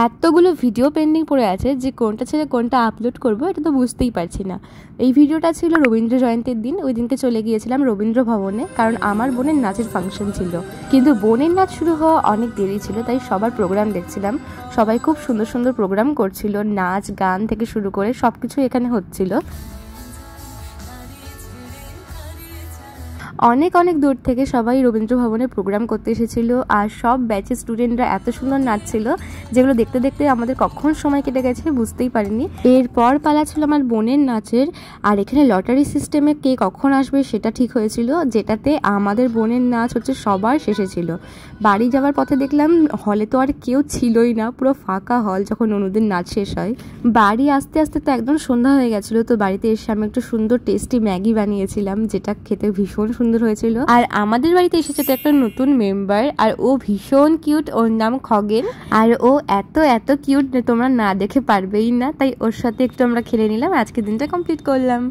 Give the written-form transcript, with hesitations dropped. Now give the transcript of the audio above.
এতগুলো video pending পড়ে আছে যে কোনটা ছেড়ে কোনটা আপলোড করব এটা তো বুঝতেই পারছি না। এই ভিডিওটা ছিল রবীন্দ্র জয়ন্তীর দিন। ওই দিনকে চলে গিয়েছিলাম রবীন্দ্র ভবনে, কারণ আমার বোনের নাচের ফাংশন ছিল। কিন্তু বোনের নাচ শুরু হওয়া অনেক দেরি ছিল, তাই সবার প্রোগ্রাম দেখছিলাম। সবাই খুব সুন্দর সুন্দর প্রোগ্রাম করছিল, নাচ গান থেকে শুরু করে সব কিছু এখানে হচ্ছিল। অনেক অনেক দূর থেকে সবাই রবীন্দ্র ভবনে প্রোগ্রাম করতে এসেছিল, আর সব ব্যাচের স্টুডেন্টরা এত সুন্দর নাচছিল যেগুলো দেখতে দেখতে আমাদের কখন সময় কেটে গেছে বুঝতেই পারিনি। এরপর পালা ছিল আমার বোনের নাচের, আর এখানে লটারি সিস্টেমে কে কখন আসবে সেটা ঠিক হয়েছিল, যেটাতে আমাদের বোনের নাচ হচ্ছে সবার শেষে ছিল। বাড়ি যাওয়ার পথে দেখলাম হলে তো আর কেউ ছিলই না, পুরো ফাঁকা হল যখন অনুদের নাচ শেষ হয়। বাড়ি আসতে আসতে তো একদম সন্ধ্যা হয়ে গেছিলো। তো বাড়িতে এসে আমি একটু সুন্দর টেস্টি ম্যাগি বানিয়েছিলাম, যেটা খেতে ভীষণ সুন্দর হয়েছিল। আর আমাদের বাড়িতে এসেছে তো একটা নতুন মেম্বার, আর ও ভীষণ কিউট। ওর নাম খগেন, আর ও এত এত কিউট তোমরা না দেখে পারবেই না। তাই ওর সাথে একটু আমরা খেলে নিলাম, আজকের দিনটা কমপ্লিট করলাম।